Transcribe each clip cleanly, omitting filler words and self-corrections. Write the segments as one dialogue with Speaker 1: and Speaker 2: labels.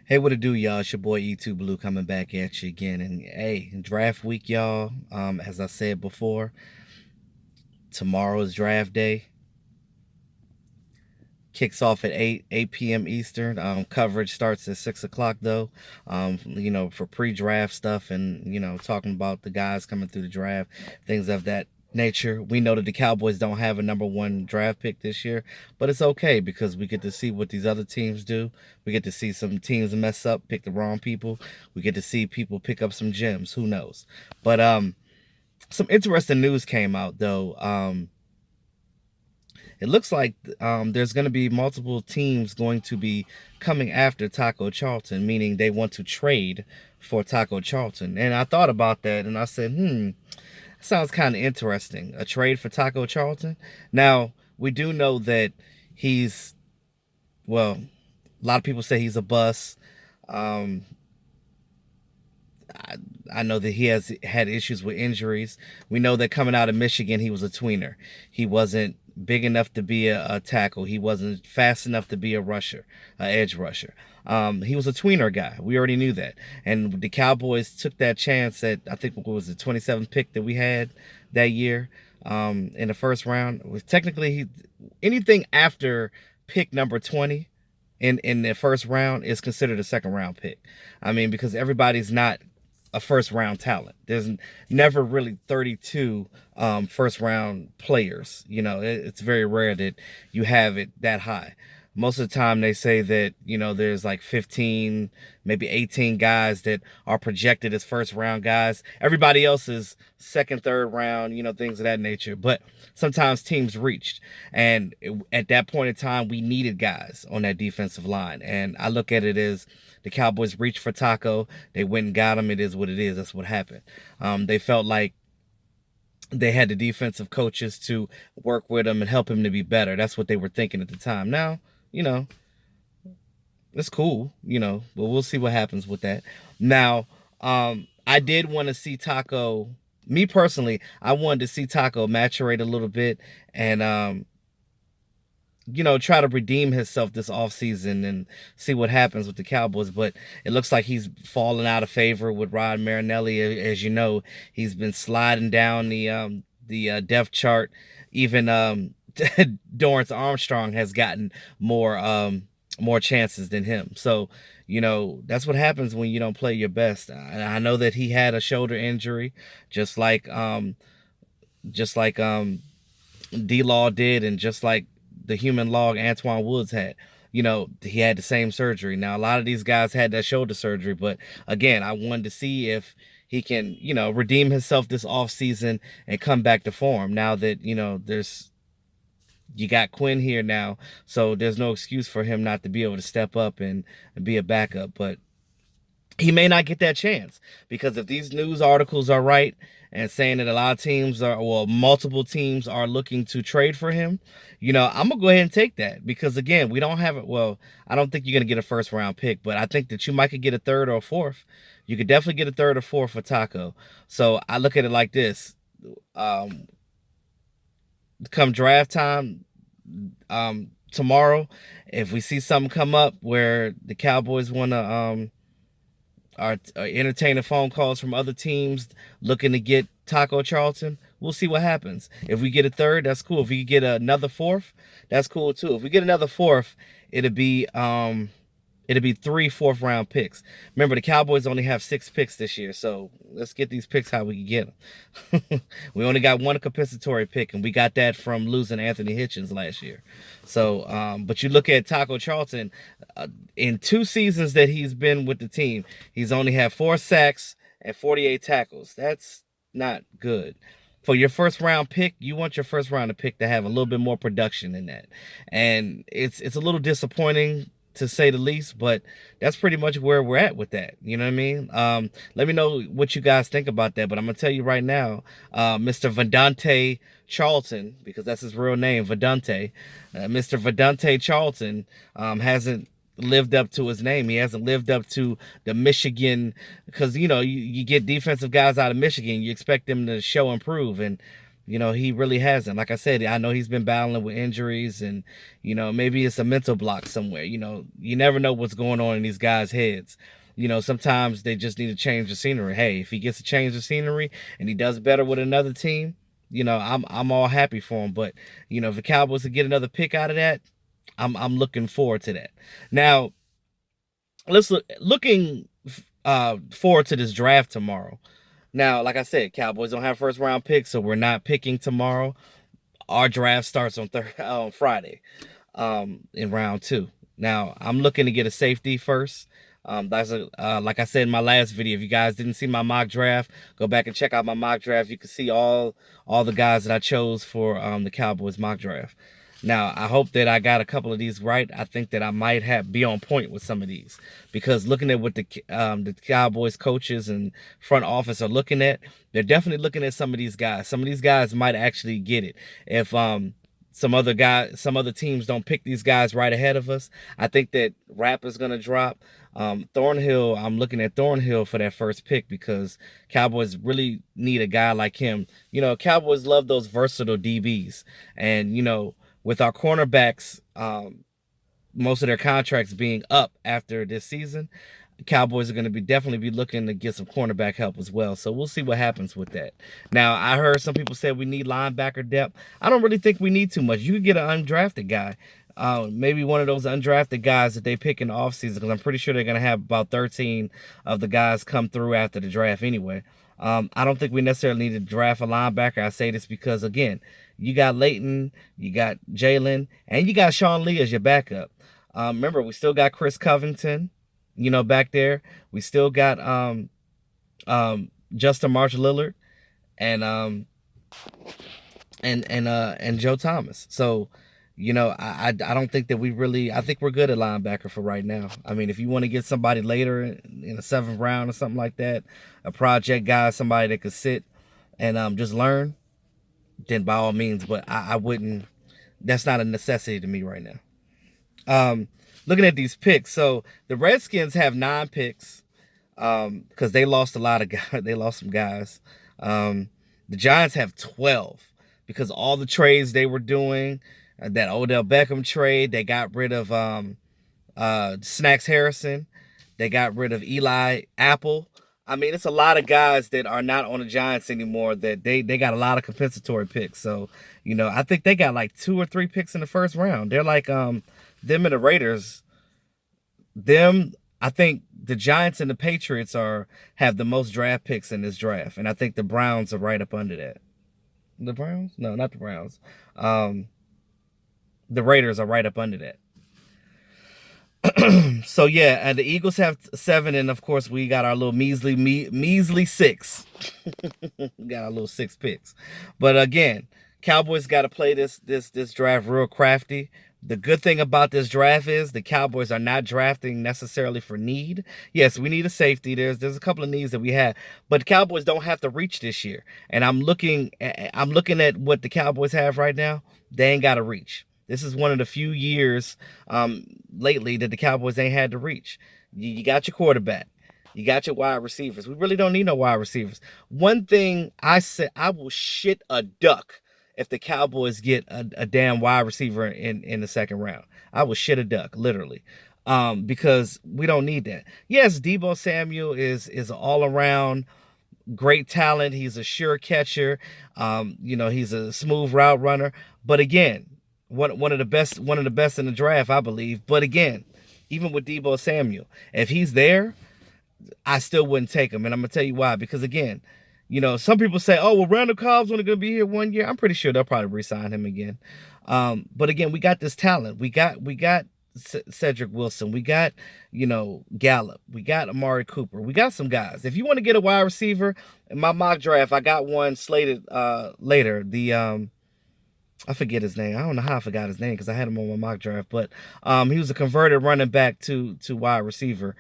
Speaker 1: Hey, what it do, y'all? It's your boy E2 Blue coming back at you again. And hey, draft week, y'all. As I said before, tomorrow is draft day. Kicks off at 8 p.m. Eastern. Coverage starts at 6 o'clock though. For pre-draft stuff and talking about the guys coming through the draft, things of that nature. We know that the Cowboys don't have a number one draft pick this year, but it's okay because we get to see what these other teams do. We get to see some teams mess up, pick the wrong people. We get to see people pick up some gems. Who knows? But some interesting news came out though. It looks like there's going to be multiple teams going to be coming after Taco Charlton, meaning they want to trade for Taco Charlton. And I thought about that and I said, that sounds kind of interesting. A trade for Taco Charlton. Now, we do know that he's, well, a lot of people say he's a bust. Um, I know that he has had issues with injuries. We know that coming out of Michigan, he was a tweener. He wasn't big enough to be a tackle. He wasn't fast enough to be a rusher, an edge rusher. He was a tweener guy. We already knew that. And the Cowboys took that chance at, I think, what was the 27th pick that we had that year in the first round. Was technically, anything after pick number 20 in the first round is considered a second round pick. I mean, because everybody's not a first round talent. There's never really 32 first round players. It's very rare that you have it that high. Most of the time they say that, there's like 15, maybe 18 guys that are projected as first round guys. Everybody else is second, third round, things of that nature. But sometimes teams reached. And at that point in time, we needed guys on that defensive line. And I look at it as the Cowboys reached for Taco. They went and got him. It is what it is. That's what happened. They felt like they had the defensive coaches to work with him and help him to be better. That's what they were thinking at the time. Now, it's cool, but we'll see what happens with that. Now, I did want to see Taco, me personally, I wanted to see Taco maturate a little bit and, try to redeem himself this offseason and see what happens with the Cowboys. But it looks like he's fallen out of favor with Rod Marinelli. As you know, he's been sliding down the depth chart. Even Dorrance Armstrong has gotten more chances than him. So, that's what happens when you don't play your best. I know that he had a shoulder injury, just like D-Law did, and just like the human log Antoine Woods had. He had the same surgery. Now, a lot of these guys had that shoulder surgery, but again, I wanted to see if he can, redeem himself this offseason and come back to form now that, you got Quinn here now, so there's no excuse for him not to be able to step up and be a backup. But he may not get that chance because if these news articles are right and saying that a lot of teams are, well, multiple teams are looking to trade for him, I'm going to go ahead and take that because, again, we don't have it. Well, I don't think you're going to get a first round pick, but I think that you might could get a third or a fourth. You could definitely get a third or fourth for Taco. So I look at it like this. Come draft time tomorrow, if we see something come up where the Cowboys want to are entertaining phone calls from other teams looking to get Taco Charlton, we'll see what happens. If we get a third, that's cool. If we get another fourth, that's cool too. If we get another fourth, it'll be 3 fourth-round picks. Remember, the Cowboys only have 6 picks this year, so let's get these picks how we can get them. We only got one compensatory pick, and we got that from losing Anthony Hitchens last year. So, but you look at Taco Charlton, in 2 seasons that he's been with the team, he's only had 4 sacks and 48 tackles. That's not good. For your first round pick, you want your first round pick to have a little bit more production than that. And it's a little disappointing to say the least, but that's pretty much where we're at with that. You know what I mean? Let me know what you guys think about that. But I'm gonna tell you right now, Mr. Vedante Charlton, because that's his real name, Vedante. Mr. Vedante Charlton hasn't lived up to his name. He hasn't lived up to the Michigan, because you get defensive guys out of Michigan, you expect them to show and prove, and He really hasn't. Like I said, I know he's been battling with injuries, and maybe it's a mental block somewhere. You never know what's going on in these guys' heads. Sometimes they just need to change the scenery. Hey, if he gets to change the scenery and he does better with another team, I'm all happy for him. But if the Cowboys could get another pick out of that, I'm looking forward to that. Now, looking forward to this draft tomorrow. Now, like I said, Cowboys don't have first round picks, so we're not picking tomorrow. Our draft starts on Friday, in round 2. Now, I'm looking to get a safety first. Like I said in my last video, if you guys didn't see my mock draft, go back and check out my mock draft. You can see all the guys that I chose for the Cowboys mock draft. Now, I hope that I got a couple of these right. I think that I might be on point with some of these, because looking at what the Cowboys coaches and front office are looking at, they're definitely looking at some of these guys. Some of these guys might actually get it. If some other teams don't pick these guys right ahead of us, I think that Rapp is going to drop. Thornhill, I'm looking at Thornhill for that first pick, because Cowboys really need a guy like him. Cowboys love those versatile DBs, and with our cornerbacks, most of their contracts being up after this season, Cowboys are going to definitely be looking to get some cornerback help as well. So we'll see what happens with that. Now, I heard some people say we need linebacker depth. I don't really think we need too much. You could get an undrafted guy. Maybe one of those undrafted guys that they pick in the offseason, because I'm pretty sure they're going to have about 13 of the guys come through after the draft anyway. I don't think we necessarily need to draft a linebacker. I say this because, again, you got Leighton, you got Jalen, and you got Sean Lee as your backup. Remember, we still got Chris Covington, back there. We still got Justin March Lillard and Joe Thomas. So, I don't think that I think we're good at linebacker for right now. I mean, if you want to get somebody later in the 7th round or something like that, a project guy, somebody that could sit and just learn, then by all means. But I wouldn't. That's not a necessity to me right now. Looking at these picks, so the Redskins have 9 picks because they lost a lot of guys. They lost some guys. The Giants have 12 because all the trades they were doing. That Odell Beckham trade, they got rid of Snacks Harrison. They got rid of Eli Apple. I mean, it's a lot of guys that are not on the Giants anymore that they got a lot of compensatory picks. So, I think they got like 2 or 3 picks in the first round. They're like them and the Raiders. I think the Giants and the Patriots have the most draft picks in this draft. And I think the Browns are right up under that. The Browns? No, not the Browns. The Raiders are right up under that. So yeah, and the Eagles have 7, and of course we got our little measly 6. We got our little 6 picks. But again, Cowboys got to play this draft real crafty. The good thing about this draft is the Cowboys are not drafting necessarily for need. Yes, we need a safety. There's a couple of needs that we have, but the Cowboys don't have to reach this year. And I'm looking at what the Cowboys have right now. They ain't got to reach. This is one of the few years lately that the Cowboys ain't had to reach. You got your quarterback. You got your wide receivers. We really don't need no wide receivers. One thing I said, I will shit a duck if the Cowboys get a damn wide receiver in the 2nd round. I will shit a duck, literally, because we don't need that. Yes, Deebo Samuel is an all-around great talent. He's a sure catcher. He's a smooth route runner. But again, one of the best in the draft, I believe. But again, even with Deebo Samuel, if he's there, I still wouldn't take him. And I'm going to tell you why. Because again, some people say, oh, well, Randall Cobb's only going to be here 1 year. I'm pretty sure they'll probably re-sign him again. But again, we got this talent. We got Cedric Wilson. We got, Gallup. We got Amari Cooper. We got some guys. If you want to get a wide receiver, in my mock draft, I got one slated later. I forget his name. I don't know how I forgot his name because I had him on my mock draft. But he was a converted running back to wide receiver.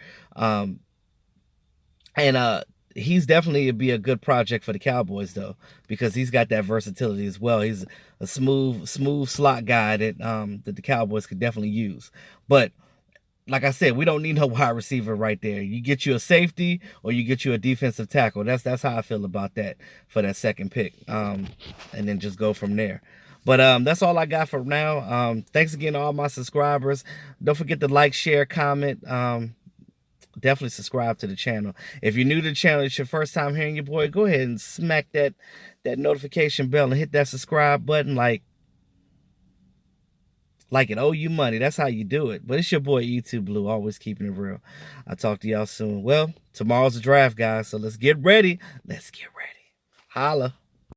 Speaker 1: He's definitely be a good project for the Cowboys, though, because he's got that versatility as well. He's a smooth slot guy that the Cowboys could definitely use. But like I said, we don't need no wide receiver right there. You get you a safety or you get you a defensive tackle. That's how I feel about that for that second pick. And then just go from there. But that's all I got for now. Thanks again to all my subscribers. Don't forget to like, share, comment. Definitely subscribe to the channel. If you're new to the channel, it's your first time hearing your boy, go ahead and smack that notification bell and hit that subscribe button like it owe you money. That's how you do it. But it's your boy YouTube Blue, always keeping it real. I'll talk to y'all soon. Well, tomorrow's the draft, guys, so let's get ready. Let's get ready. Holla.